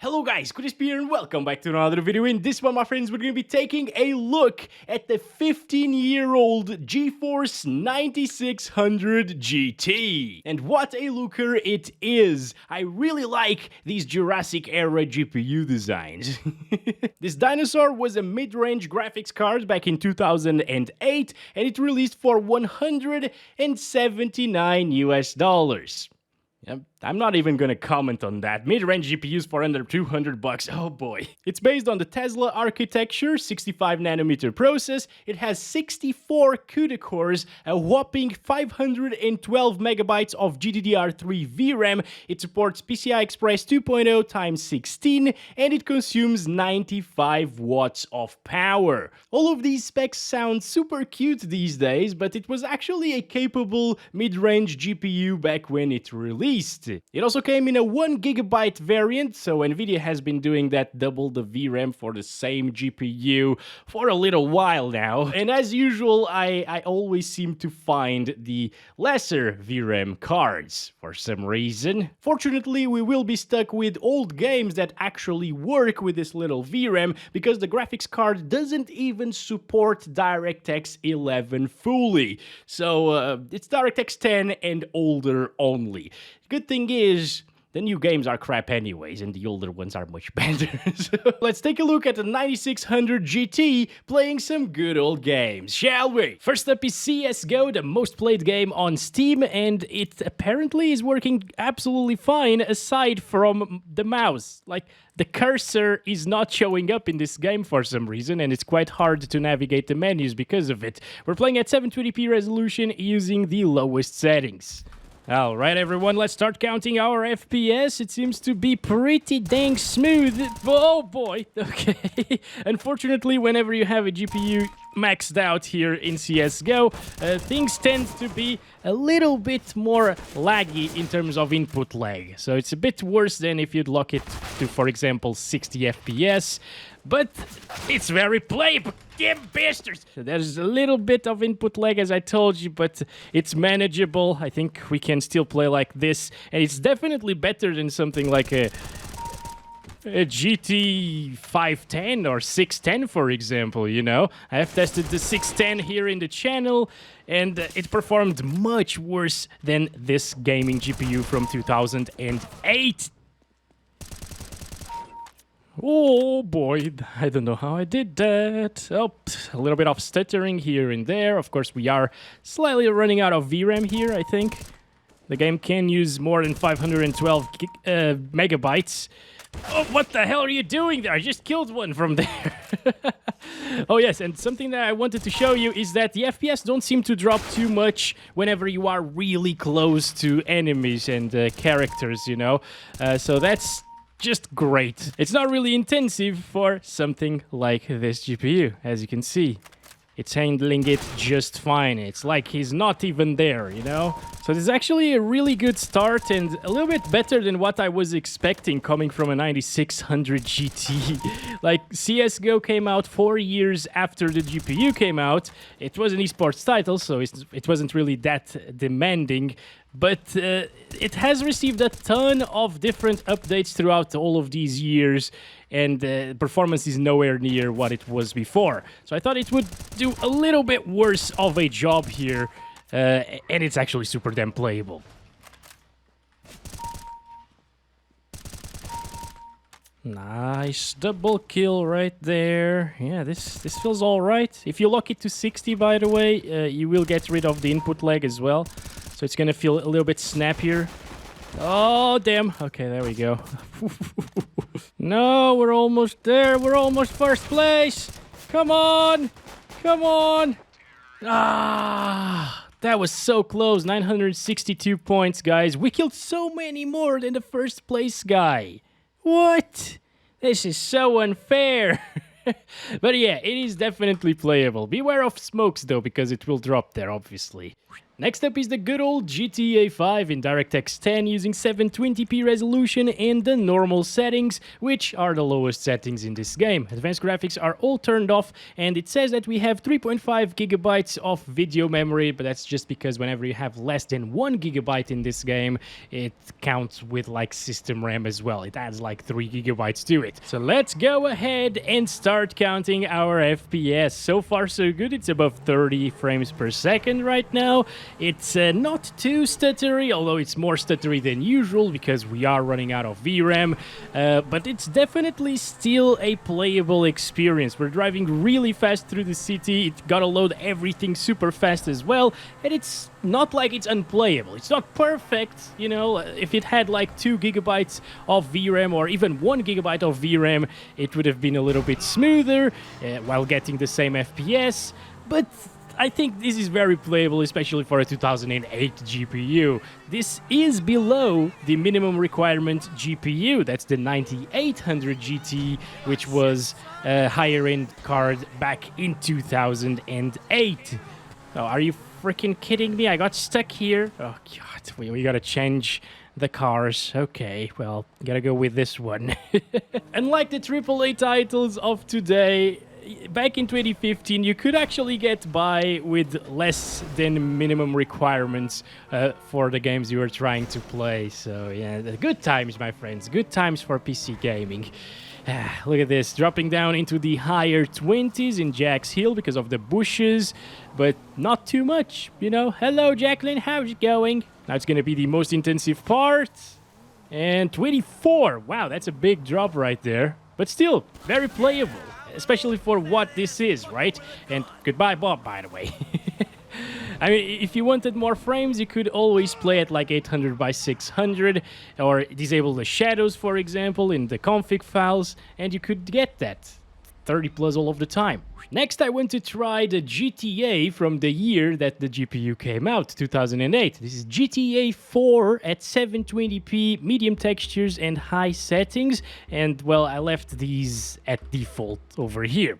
Hello guys, Crysis here and welcome back to another video. In this one, my friends, we're going to be taking a look at the 15-year-old GeForce 9600 GT. And what a looker it is. I really like these Jurassic era GPU designs. This Dinosaur was a mid-range graphics card back in 2008 and it released for $179 US. I'm not even gonna comment on that. Mid-range GPUs for under $200, oh boy. It's based on the Tesla architecture, 65nm process. It has 64 CUDA cores, a whopping 512 megabytes of GDDR3 VRAM. It supports PCI Express 2.0 x 16, and it consumes 95 watts of power. All of these specs sound super cute these days, but it was actually a capable mid-range GPU back when it released. It also came in a 1GB variant, so Nvidia has been doing that double the VRAM for the same GPU for a little while now. And as usual, I always seem to find the lesser VRAM cards for some reason. Fortunately, we will be stuck with old games that actually work with this little VRAM because the graphics card doesn't even support DirectX 11 fully. So it's DirectX 10 and older only. Good thing is, the new games are crap anyways, and the older ones are much better. So let's take a look at the 9600 GT playing some good old games, shall we? First up is CSGO, the most played game on Steam, and it apparently is working absolutely fine aside from the mouse. Like, the cursor is not showing up in this game for some reason, and it's quite hard to navigate the menus because of it. We're playing at 720p resolution using the lowest settings. Alright everyone, let's start counting our FPS. It seems to be pretty dang smooth. Oh boy, okay. Unfortunately, whenever you have a GPU maxed out here in CSGO, things tend to be a little bit more laggy in terms of input lag. So it's a bit worse than if you'd lock it to, for example, 60 FPS. But it's very playable, damn bastards! There's a little bit of input lag, as I told you, but it's manageable. I think we can still play like this, and it's definitely better than something like a GT 510 or 610, for example, you know? I have tested the 610 here in the channel, and it performed much worse than this gaming GPU from 2008. Oh boy, I don't know how I did that. Oh, a little bit of stuttering here and there. Of course, we are slightly running out of VRAM here, I think. The game can use more than 512 megabytes. Oh, what the hell are you doing there? I just killed one from there. Oh yes, and something that I wanted to show you is that the FPS don't seem to drop too much whenever you are really close to enemies and characters, you know? So that's just great. It's not really intensive for something like this GPU, as you can see. It's handling it just fine. It's like he's not even there, you know? So this is actually a really good start and a little bit better than what I was expecting coming from a 9600 GT. Like, CSGO came out 4 years after the GPU came out. It was an esports title, so it wasn't really that demanding. But it has received a ton of different updates throughout all of these years, and performance is nowhere near what it was before. So I thought it would do a little bit worse of a job here, and it's actually super damn playable. Nice double kill right there. Yeah, this feels all right. If you lock it to 60, by the way, you will get rid of the input lag as well. So it's gonna feel a little bit snappier. Oh, damn. Okay, there we go. No, we're almost there. We're almost first place. Come on. Come on. Ah, that was so close. 962 points, guys. We killed so many more than the first place guy. What? This is so unfair. But yeah, it is definitely playable. Beware of smokes, though, because it will drop there, obviously. Next up is the good old GTA 5 in DirectX 10 using 720p resolution in the normal settings, which are the lowest settings in this game. Advanced graphics are all turned off, and it says that we have 3.5 gigabytes of video memory, but that's just because whenever you have less than 1 gigabyte in this game, it counts with like system RAM as well. It adds like 3 gigabytes to it. So let's go ahead and start counting our FPS. So far so good, it's above 30 frames per second right now. It's not too stuttery, although it's more stuttery than usual because we are running out of VRAM, but it's definitely still a playable experience. We're driving really fast through the city, it gotta load everything super fast as well, and it's not like it's unplayable. It's not perfect, you know. If it had like 2 gigabytes of VRAM or even 1 gigabyte of VRAM, it would have been a little bit smoother while getting the same FPS, but I think this is very playable, especially for a 2008 GPU. This is below the minimum requirement GPU. That's the 9800 GT, which was a higher-end card back in 2008. Oh, are you freaking kidding me? I got stuck here. Oh, God. We gotta change the cars. Okay, well, gotta go with this one. Unlike the AAA titles of today, back in 2015, you could actually get by with less than minimum requirements for the games you were trying to play. So, yeah, good times, my friends. Good times for PC gaming. Look at this, dropping down into the higher 20s in Jack's Hill because of the bushes, but not too much, you know. Hello, Jacqueline, how's it going? Now it's going to be the most intensive part. And 24. Wow, that's a big drop right there. But still, very playable. Especially for what this is, right? And goodbye, Bob, by the way. I mean, if you wanted more frames, you could always play at like 800 by 600 or disable the shadows, for example, in the config files, and you could get that 30 plus all of the time. Next, I want to try the GTA from the year that the GPU came out, 2008. This is GTA 4 at 720p, medium textures and high settings. And, well, I left these at default over here.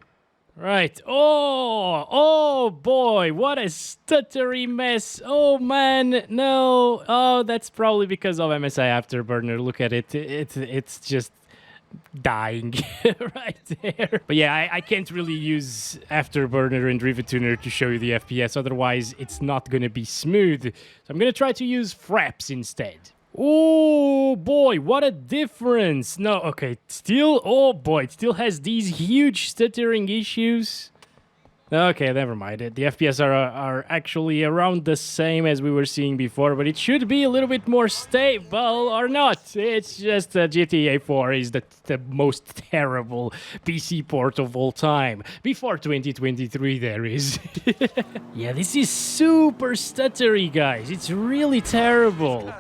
Right. Oh boy, what a stuttery mess. Oh man, no. Oh, that's probably because of MSI Afterburner. Look at it. It's just dying right there. But yeah, I can't really use Afterburner and Rivetuner to show you the FPS, otherwise it's not gonna be smooth. So I'm gonna try to use Fraps instead. Oh boy, what a difference. No, okay, still, oh boy, it still has these huge stuttering issues. Okay, never mind. The FPS are actually around the same as we were seeing before, but it should be a little bit more stable, or not. It's just GTA 4 is the most terrible PC port of all time. Before 2023, there is. Yeah, this is super stuttery, guys. It's really terrible.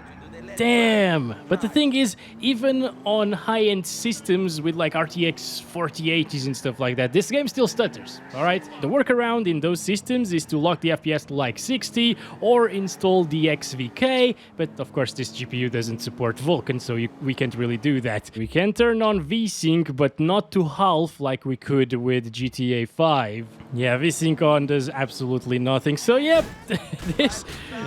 Damn! But the thing is, even on high-end systems with like RTX 4080s and stuff like that, this game still stutters, alright? The workaround in those systems is to lock the FPS to like 60 or install the XVK, but of course this GPU doesn't support Vulkan, so we can't really do that. We can turn on VSync, but not to half like we could with GTA 5. Yeah, VSync on does absolutely nothing, so yep,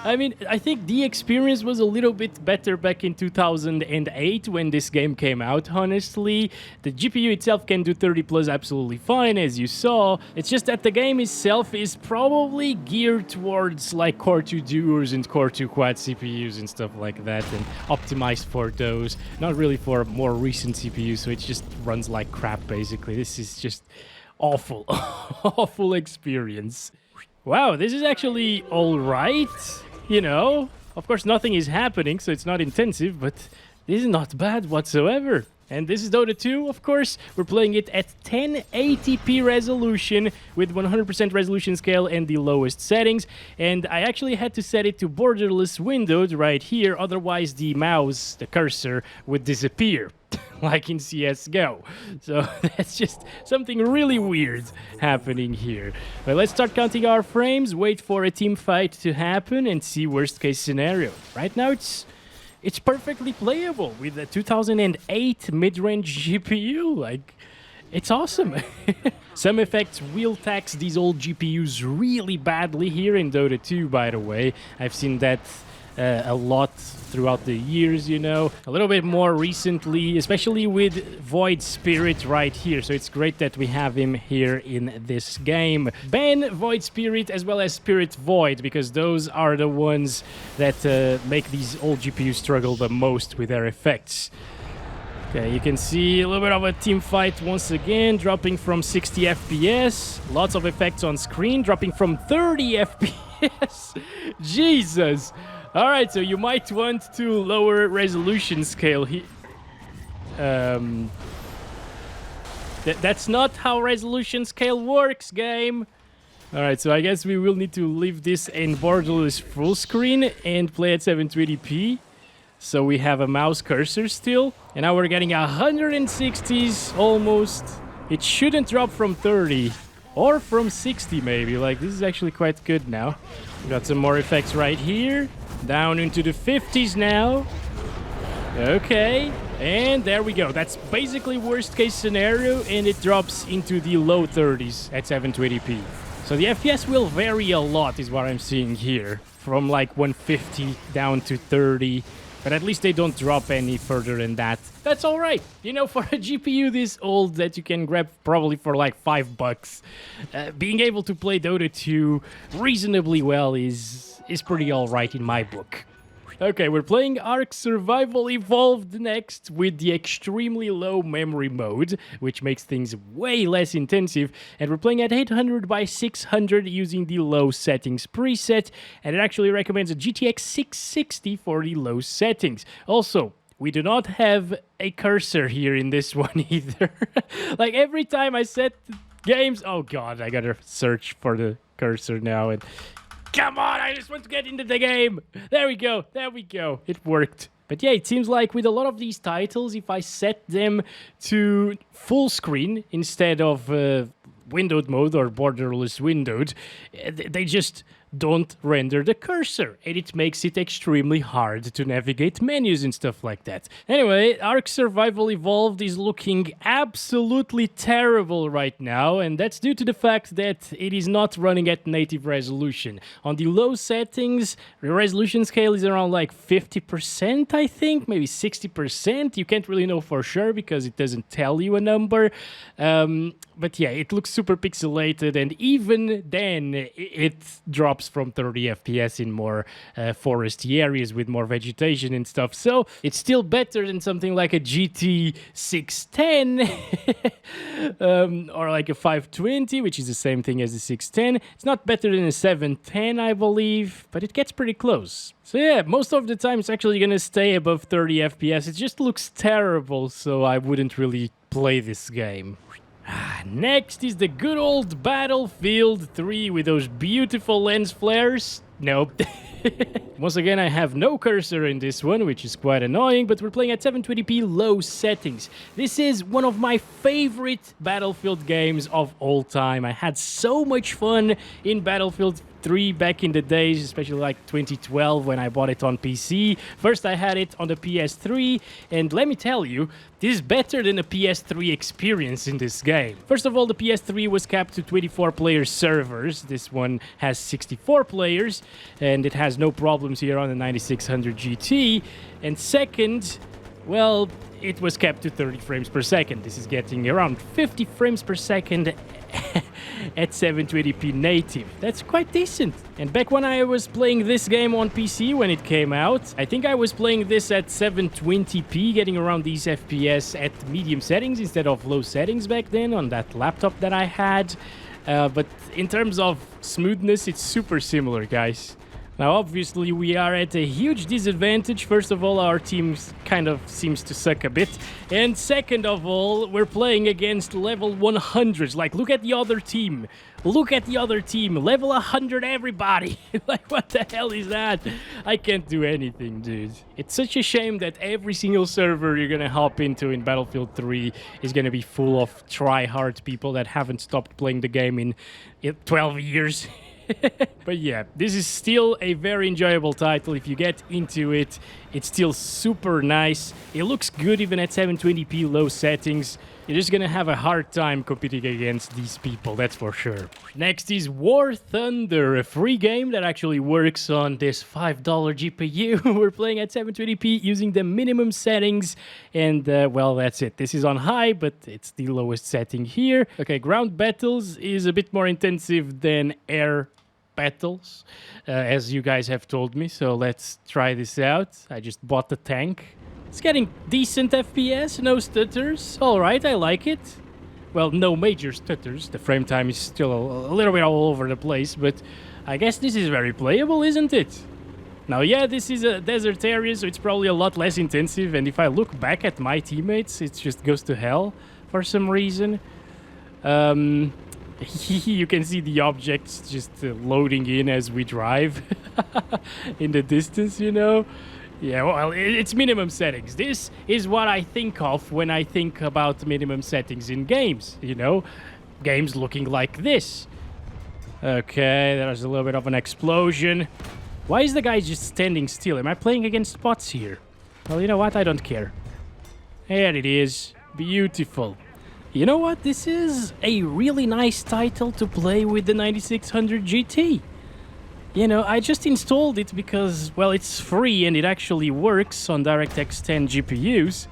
I mean, I think the experience was a little bit better back in 2008 when this game came out, honestly. The GPU itself can do 30 plus absolutely fine, as you saw. It's just that the game itself is probably geared towards like Core 2 Duos and Core 2 Quad CPUs and stuff like that, and optimized for those, not really for more recent CPUs, so it just runs like crap, basically. This is just awful, awful experience. Wow, this is actually alright, you know. Of course, nothing is happening, so it's not intensive, but this is not bad whatsoever. And this is Dota 2, of course. We're playing it at 1080p resolution with 100% resolution scale and the lowest settings. And I actually had to set it to borderless windowed right here, otherwise the mouse, the cursor, would disappear. Like in CSGO. So that's just something really weird happening here. But let's start counting our frames, wait for a team fight to happen, and see worst case scenario. Right now it's perfectly playable with a 2008 mid-range GPU. Like, it's awesome. Some effects will tax these old GPUs really badly here in Dota 2, by the way. I've seen that a lot throughout the years, you know. A little bit more recently, especially with Void Spirit right here. So it's great that we have him here in this game. Ban Void Spirit as well as Spirit Void, because those are the ones that make these old GPUs struggle the most with their effects. Okay, you can see a little bit of a team fight once again, dropping from 60 FPS. Lots of effects on screen, dropping from 30 FPS. Jesus! Alright, so you might want to lower resolution scale here. That's not how resolution scale works, game. Alright, so I guess we will need to leave this in borderless full screen and play at 720p. So we have a mouse cursor still. And now we're getting 160s almost. It shouldn't drop from 30. Or from 60 maybe. Like, this is actually quite good now. We got some more effects right here. Down into the 50s now. Okay. And there we go. That's basically worst case scenario. And it drops into the low 30s at 720p. So the FPS will vary a lot is what I'm seeing here. From like 150 down to 30. But at least they don't drop any further than that. That's all right. You know, for a GPU this old that you can grab probably for like $5, being able to play Dota 2 reasonably well is pretty all right in my book. Okay, we're playing ARK Survival Evolved next with the extremely low memory mode, which makes things way less intensive. And we're playing at 800 by 600 using the low settings preset. And it actually recommends a GTX 660 for the low settings. Also, we do not have a cursor here in this one either. Like every time I set games... Oh god, I gotta search for the cursor now and... Come on, I just want to get into the game. There we go. There we go. It worked. But yeah, it seems like with a lot of these titles, if I set them to full screen instead of windowed mode or borderless windowed, they just don't render the cursor, and it makes it extremely hard to navigate menus and stuff like that. Anyway, ARK Survival Evolved is looking absolutely terrible right now, and that's due to the fact that it is not running at native resolution. On the low settings, the resolution scale is around like 50%, I think, maybe 60%. You can't really know for sure because it doesn't tell you a number. But yeah, it looks super pixelated, and even then, it drops from 30 FPS in more foresty areas with more vegetation and stuff. So it's still better than something like a GT 610 or like a 520, which is the same thing as the 610. It's not better than a 710, I believe, but it gets pretty close. So yeah, most of the time it's actually going to stay above 30 FPS. It just looks terrible, so I wouldn't really play this game. Next is the good old Battlefield 3 with those beautiful lens flares. Nope. Once again, I have no cursor in this one, which is quite annoying, but we're playing at 720p low settings. This is one of my favorite Battlefield games of all time. I had so much fun in Battlefield 3 back in the days, especially like 2012 when I bought it on PC. First I had it on the PS3, and let me tell you, this is better than a PS3 experience in this game. First of all, the PS3 was capped to 24-player servers. This one has 64 players, and it has no problems here on the 9600 GT. And second, well, it was capped to 30 frames per second. This is getting around 50 frames per second at 720p native. That's quite decent. And back when I was playing this game on PC when it came out, I think I was playing this at 720p, getting around these FPS at medium settings instead of low settings back then on that laptop that I had. But in terms of smoothness, it's super similar, guys. Now, obviously, we are at a huge disadvantage. First of all, our team kind of seems to suck a bit. And second of all, we're playing against level 100s. Like, look at the other team. Look at the other team. Level 100 everybody. Like, what the hell is that? I can't do anything, dude. It's such a shame that every single server you're gonna hop into in Battlefield 3 is gonna be full of try-hard people that haven't stopped playing the game in 12 years. But yeah, this is still a very enjoyable title. If you get into it, it's still super nice. It looks good even at 720p low settings. You're just gonna have a hard time competing against these people, that's for sure. Next is War Thunder, a free game that actually works on this $5 GPU. We're playing at 720p using the minimum settings, and well, that's it. This is on high, but it's the lowest setting here. Okay, ground battles is a bit more intensive than air battles, as you guys have told me, so let's try this out. I just bought the tank. It's getting decent FPS, no stutters. Alright, I like it. Well, no major stutters. The frame time is still a little bit all over the place, but I guess this is very playable, isn't it? Now, yeah, this is a desert area, so it's probably a lot less intensive, and if I look back at my teammates, it just goes to hell for some reason. You can see the objects just loading in as we drive in the distance, you know? Yeah, well, it's minimum settings. This is what I think of when I think about minimum settings in games, you know? Games looking like this. Okay, there's a little bit of an explosion. Why is the guy just standing still? Am I playing against bots here? Well, you know what? I don't care. There it is. Beautiful. You know what? This is a really nice title to play with the 9600 GT. You know, I just installed it because, well, it's free and it actually works on DirectX 10 GPUs.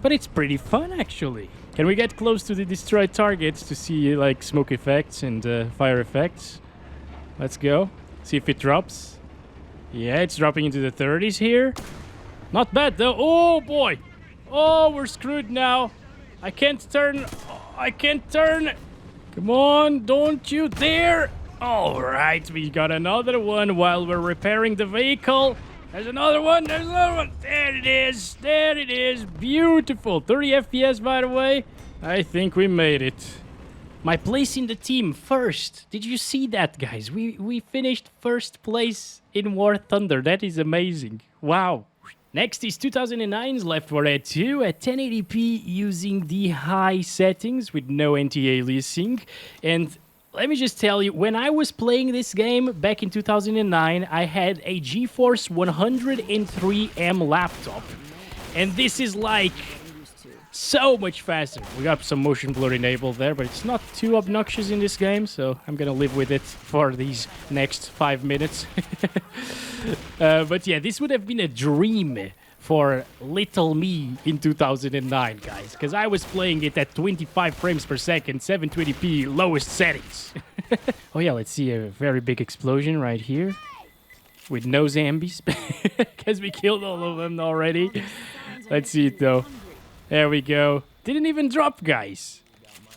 But it's pretty fun, actually. Can we get close to the destroyed targets to see, like, smoke effects and fire effects? Let's go. See if it drops. Yeah, it's dropping into the 30s here. Not bad, though. Oh, boy. Oh, we're screwed now. I can't turn. I can't turn. Come on, don't you dare. All right, we got another one while we're repairing the vehicle. There's another one. There's another one. There it is. There it is. Beautiful. 30 FPS, by the way. I think we made it. My place in the team first. Did you see that, guys? We finished first place in War Thunder. That is amazing. Wow. Next is 2009's Left 4 Dead 2 at 1080p using the high settings with no anti-aliasing. And let me just tell you, when I was playing this game back in 2009, I had a GeForce 103M laptop. And this is like so much faster. We got some motion blur enabled there, but it's not too obnoxious in this game, so I'm gonna live with it for these next 5 minutes. But yeah, this would have been a dream for little me in 2009, guys, because I was playing it at 25 frames per second, 720p lowest settings. Oh yeah, let's see a very big explosion right here with no zombies, because we killed all of them already. Let's see it though. There we go. Didn't even drop, guys.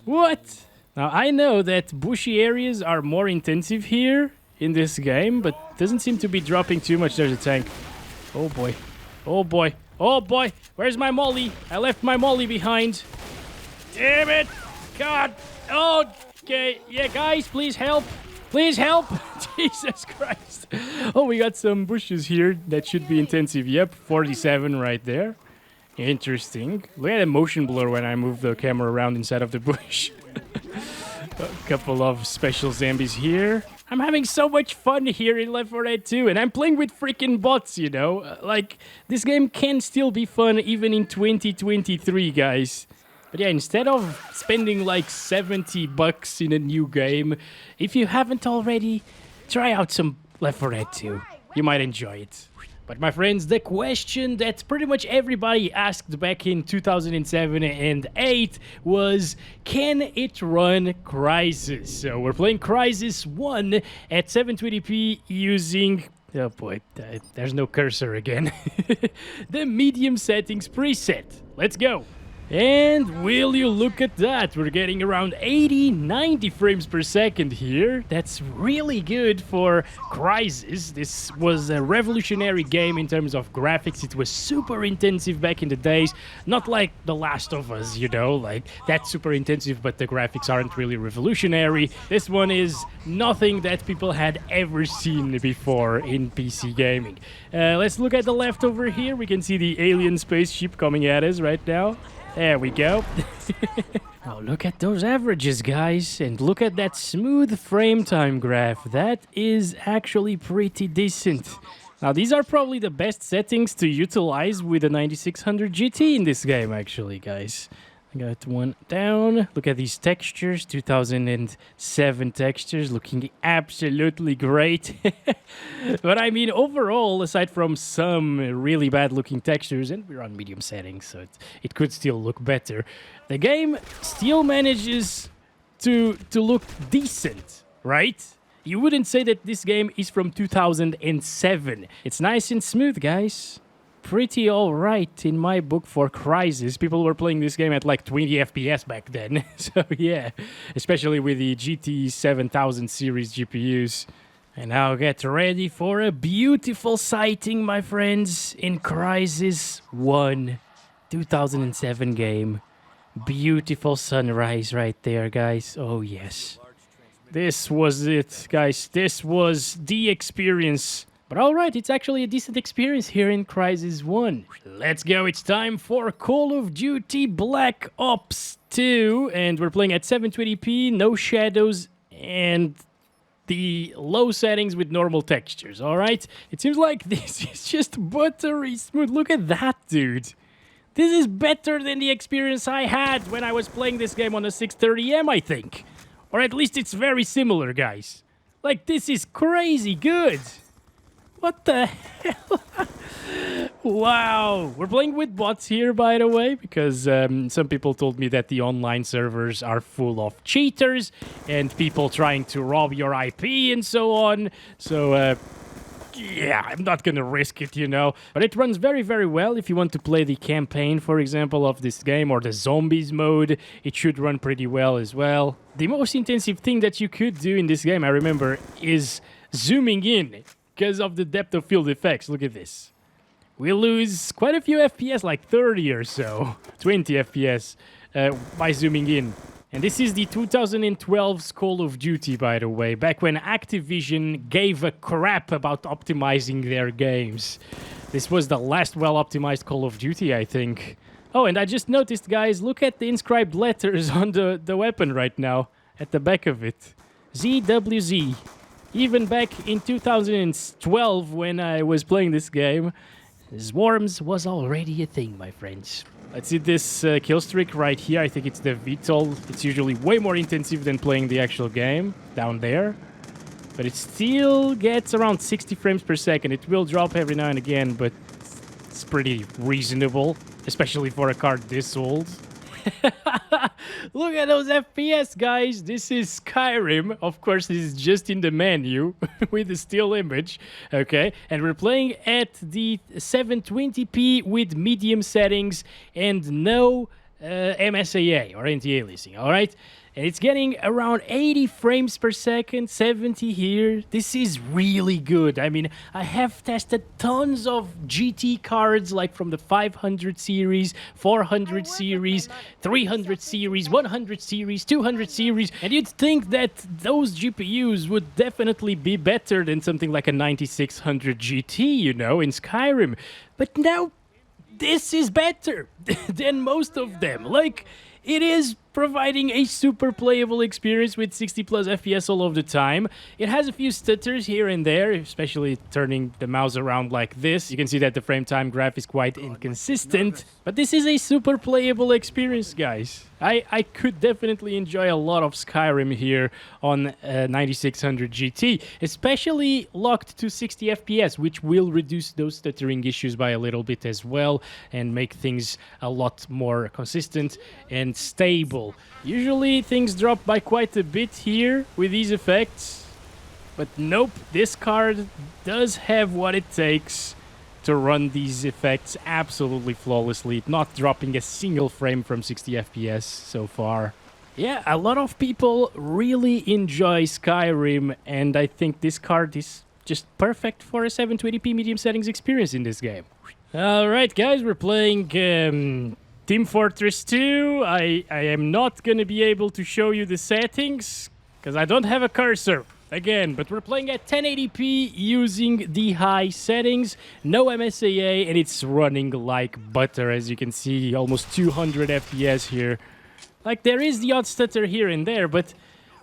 What? Now, I know that bushy areas are more intensive here in this game, but doesn't seem to be dropping too much. There's a tank. Oh boy. Oh boy. Oh boy. Where's my molly? I left my molly behind. Damn it. God. Oh, okay. Yeah, guys, please help. Please help. Jesus Christ. Oh, we got some bushes here that should be intensive. Yep, 47 right there. Interesting. Look at the motion blur when I move the camera around inside of the bush. A couple of special zombies here. I'm having so much fun here in Left 4 Dead 2, and I'm playing with freaking bots, you know? Like, this game can still be fun even in 2023, guys. But yeah, instead of spending like $70 in a new game, if you haven't already, try out some Left 4 Dead 2. You might enjoy it. But my friends, the question that pretty much everybody asked back in 2007 and 8 was, can it run Crysis? So we're playing Crysis 1 at 720p using, oh boy, there's no cursor again, the medium settings preset. Let's go. And will you look at that? We're getting around 80, 90 frames per second here. That's really good for Crysis. This was a revolutionary game in terms of graphics. It was super intensive back in the days. Not like The Last of Us, you know, like that's super intensive, but the graphics aren't really revolutionary. This one is nothing that people had ever seen before in PC gaming. Let's look at the left over here. We can see the alien spaceship coming at us right now. There we go. Oh, look at those averages, guys. And look at that smooth frame time graph. That is actually pretty decent. Now, these are probably the best settings to utilize with a 9600 GT in this game, actually, guys. I got one down. Look at these textures. 2007 textures looking absolutely great. But I mean, overall, aside from some really bad looking textures, and we're on medium settings, so it could still look better, the game still manages to look decent, right? You wouldn't say that this game is from 2007. It's nice and smooth, guys. Pretty alright in my book for Crysis. People were playing this game at like 20 FPS back then. So yeah, especially with the GT 7000 series GPUs. And now get ready for a beautiful sighting, my friends, in Crysis 1 2007 game. Beautiful sunrise right there, guys. Oh yes. This was it, guys. This was the experience. But alright, it's actually a decent experience here in Crysis 1. Let's go, it's time for Call of Duty Black Ops 2. And we're playing at 720p, no shadows, and the low settings with normal textures, alright? It seems like this is just buttery smooth. Look at that, dude. This is better than the experience I had when I was playing this game on the 630M, I think. Or at least it's very similar, guys. Like, this is crazy good. What the hell? Wow. We're playing with bots here, by the way, because some people told me that the online servers are full of cheaters and people trying to rob your IP and so on. So, yeah, I'm not gonna risk it, you know. But it runs very, very well. If you want to play the campaign, for example, of this game, or the zombies mode, it should run pretty well as well. The most intensive thing that you could do in this game, I remember, is zooming in because of the depth of field effects. Look at this. We lose quite a few FPS, like 30 or so, 20 FPS by zooming in. And this is the 2012's Call of Duty, by the way, back when Activision gave a crap about optimizing their games. This was the last well-optimized Call of Duty, I think. Oh, and I just noticed, guys, look at the inscribed letters on the weapon right now, at the back of it. ZWZ. Even back in 2012, when I was playing this game, Swarms was already a thing, my friends. Let's see this kill streak right here. I think it's the VTOL. It's usually way more intensive than playing the actual game down there. But it still gets around 60 frames per second. It will drop every now and again, but it's pretty reasonable, especially for a card this old. Look at those FPS, guys. This is Skyrim. Of course, this is just in the menu with the still image. Okay, and we're playing at the 720p with medium settings and no MSAA or anti-aliasing. All right, and it's getting around 80 frames per second, 70 here. This is really good. I mean, I have tested tons of GT cards, like from the 500 series, 400 series, 300 series, 100 series, 200 series, and you'd think that those GPUs would definitely be better than something like a 9600 GT, you know, in Skyrim. But now, this is better than most of them. Like, it is providing a super playable experience with 60 plus FPS all of the time. It has a few stutters here and there, especially turning the mouse around like this. You can see that the frame time graph is quite inconsistent, but this is a super playable experience, guys. I could definitely enjoy a lot of Skyrim here on 9600 GT, especially locked to 60 FPS, which will reduce those stuttering issues by a little bit as well and make things a lot more consistent and stable. Usually things drop by quite a bit here with these effects, but nope, this card does have what it takes to run these effects absolutely flawlessly, not dropping a single frame from 60 FPS so far. Yeah, a lot of people really enjoy Skyrim, and I think this card is just perfect for a 720p medium settings experience in this game. Alright guys, we're playing Team Fortress 2. I am not going to be able to show you the settings because I don't have a cursor. again, but we're playing at 1080p using the high settings, no MSAA, and it's running like butter, as you can see, almost 200 FPS here. Like, there is the odd stutter here and there, but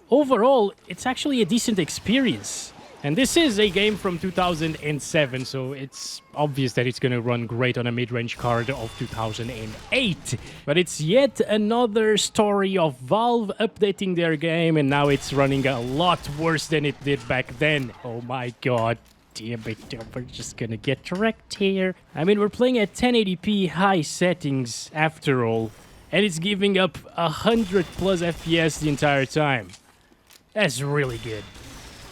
overall, it's actually a decent experience. And this is a game from 2007, so it's obvious that it's going to run great on a mid-range card of 2008. But it's yet another story of Valve updating their game, and now it's running a lot worse than it did back then. Oh my god. Damn it, we're just going to get wrecked here. I mean, we're playing at 1080p high settings after all, and it's giving up 100 plus FPS the entire time. That's really good.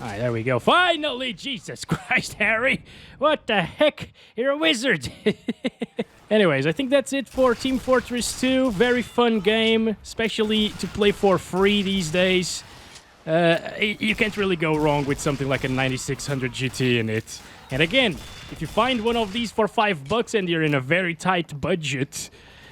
Alright, there we go. Finally! Jesus Christ, Harry! What the heck? You're a wizard! Anyways, I think that's it for Team Fortress 2. Very fun game, especially to play for free these days. You can't really go wrong with something like a 9600 GT in it. And again, if you find one of these for $5 and you're in a very tight budget,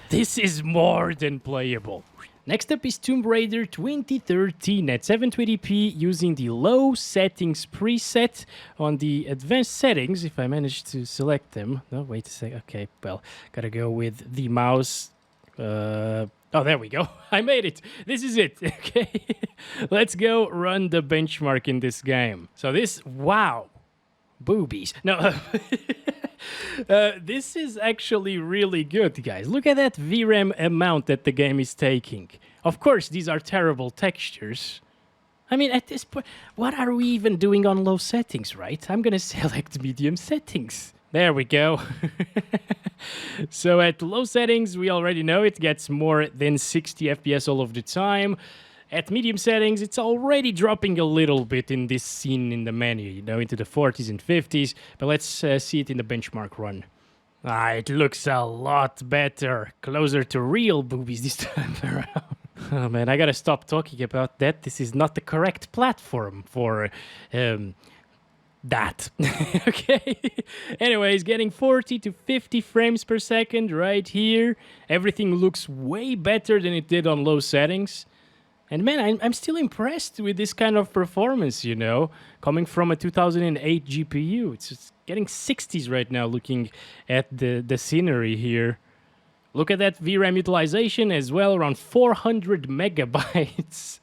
this is more than playable. Next up is Tomb Raider 2013 at 720p using the low settings preset on the advanced settings, if I manage to select them. No, wait a sec. Okay, well, gotta go with the mouse. Oh, there we go. I made it. This is it. Okay, let's go run the benchmark in this game. So this, wow, boobies. No, this is actually really good, guys. Look at that VRAM amount that the game is taking. Of course, these are terrible textures. I mean, at this point, what are we even doing on low settings, right? I'm gonna select medium settings. There we go. So at low settings, we already know it gets more than 60 FPS all of the time. At medium settings, it's already dropping a little bit in this scene in the menu, you know, into the 40s and 50s. But let's see it in the benchmark run. Ah, it looks a lot better. Closer to real boobies this time around. Oh man, I gotta stop talking about that. This is not the correct platform for that. Okay. Anyways, getting 40 to 50 frames per second right here. Everything looks way better than it did on low settings. And man, I'm still impressed with this kind of performance, you know, coming from a 2008 GPU. It's just getting 60s right now looking at the scenery here. Look at that VRAM utilization as well, around 400 megabytes.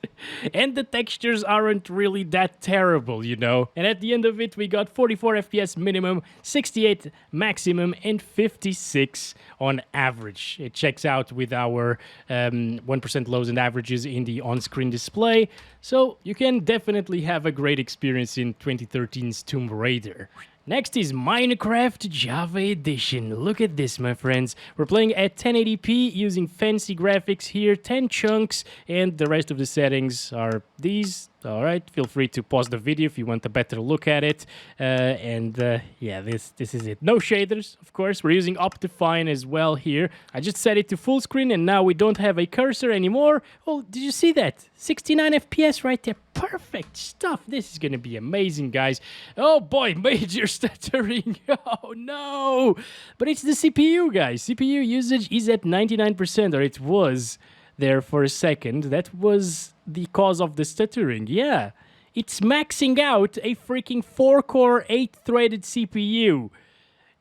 And the textures aren't really that terrible, you know. And at the end of it, we got 44 FPS minimum, 68 maximum, and 56 on average. It checks out with our 1% lows and averages in the on-screen display. So you can definitely have a great experience in 2013's Tomb Raider. Next is Minecraft Java Edition. Look at this, my friends. We're playing at 1080p using fancy graphics here, 10 chunks, and the rest of the settings are these. All right, feel free to pause the video if you want a better look at it. Yeah, this is it. No shaders, of course. We're using Optifine as well here. I just set it to full screen, and now we don't have a cursor anymore. Oh, did you see that? 69 FPS right there. Perfect stuff. This is going to be amazing, guys. Oh boy, major stuttering. Oh no. But it's the CPU, guys. CPU usage is at 99%, or it was there for a second. That was the cause of the stuttering. Yeah, it's maxing out a freaking 4-core 8-threaded CPU.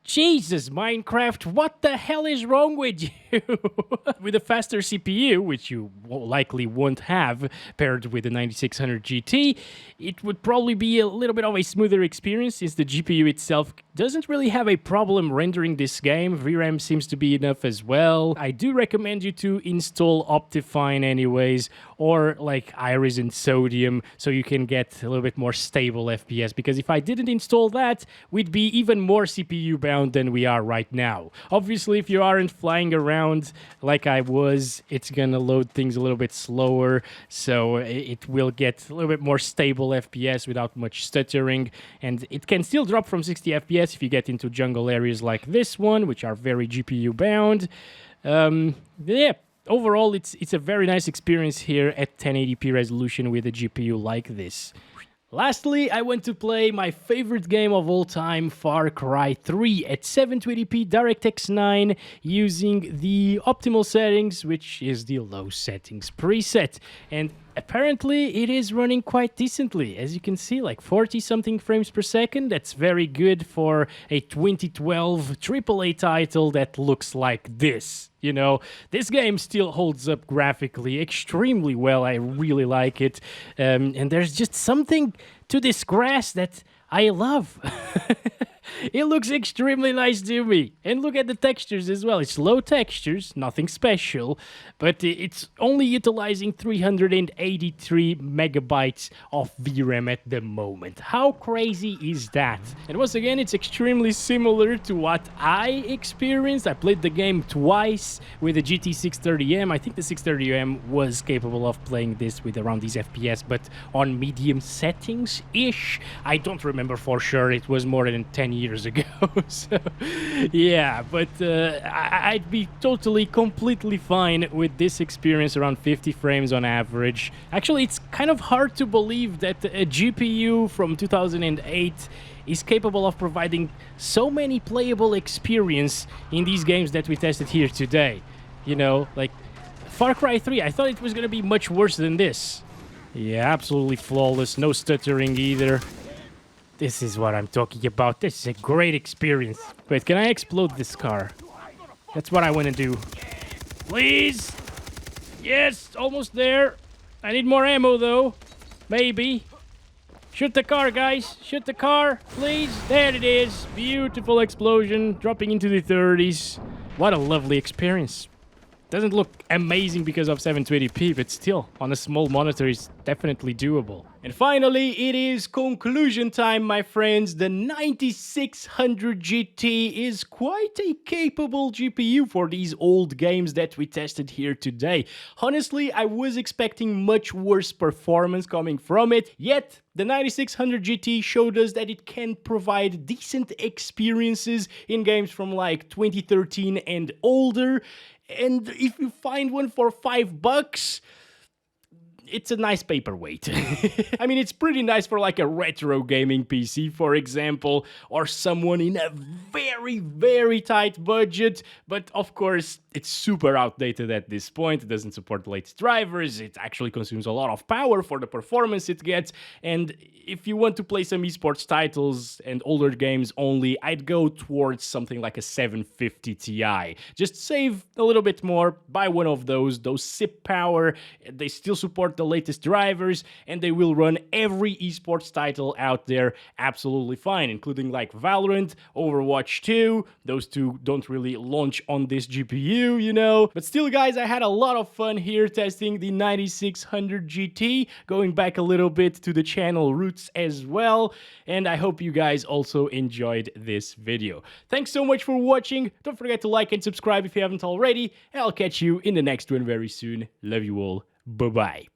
Jesus, Minecraft, what the hell is wrong with you? With a faster CPU, which you likely won't have paired with the 9600 GT, it would probably be a little bit of a smoother experience since the GPU itself doesn't really have a problem rendering this game. VRAM seems to be enough as well. I do recommend you to install Optifine anyways, or like Iris and Sodium, so you can get a little bit more stable FPS, because if I didn't install that, we'd be even more CPU bound than we are right now. Obviously, if you aren't flying around like I was, it's gonna load things a little bit slower, so it will get a little bit more stable FPS without much stuttering, and it can still drop from 60 FPS if you get into jungle areas like this one, which are very GPU bound. Yeah, overall, it's a very nice experience here at 1080p resolution with a GPU like this. Lastly, I went to play my favorite game of all time, Far Cry 3 at 720p DirectX 9 using the optimal settings, which is the low settings preset. And apparently it is running quite decently. As you can see, like 40 something frames per second. That's very good for a 2012 AAA title that looks like this. You know, this game still holds up graphically extremely well. I really like it. And there's just something to this grass that I love. It looks extremely nice to me. And look at the textures as well. It's low textures, nothing special, but it's only utilizing 383 megabytes of VRAM at the moment. How crazy is that? And once again, it's extremely similar to what I experienced. I played the game twice with the GT630M. I think the 630M was capable of playing this with around these FPS, but on medium settings-ish. I don't remember for sure. It was more than 10 years ago. So, yeah, but I'd be totally, completely fine with this experience around 50 frames on average. Actually, it's kind of hard to believe that a GPU from 2008 is capable of providing so many playable experience in these games that we tested here today. You know, like Far Cry 3, I thought it was going to be much worse than this. Yeah, absolutely flawless, no stuttering either. This is what I'm talking about. This is a great experience. Wait, can I explode this car? That's what I want to do. Please! Yes, almost there. I need more ammo, though. Maybe. Shoot the car, guys. Shoot the car, please. There it is. Beautiful explosion. Dropping into the 30s. What a lovely experience. Doesn't look amazing because of 720p, but still, on a small monitor, it's definitely doable. And finally, it is conclusion time, my friends. The 9600 GT is quite a capable GPU for these old games that we tested here today. Honestly, I was expecting much worse performance coming from it, yet the 9600 GT showed us that it can provide decent experiences in games from like 2013 and older. And if you find one for $5, it's a nice paperweight. I mean, it's pretty nice for like a retro gaming PC, for example, or someone in a very, very tight budget. But of course, it's super outdated at this point. It doesn't support the latest drivers. It actually consumes a lot of power for the performance it gets. And if you want to play some esports titles and older games only, I'd go towards something like a 750 Ti. Just save a little bit more, buy one of those SIP power. They still support the latest drivers, and they will run every esports title out there absolutely fine, including like Valorant, Overwatch 2. Those two don't really launch on this GPU, you know. But still, guys, I had a lot of fun here testing the 9600 GT, going back a little bit to the channel roots as well, and I hope you guys also enjoyed this video. Thanks so much for watching. Don't forget to like and subscribe if you haven't already, and I'll catch you in the next one very soon. Love you all. Bye-bye.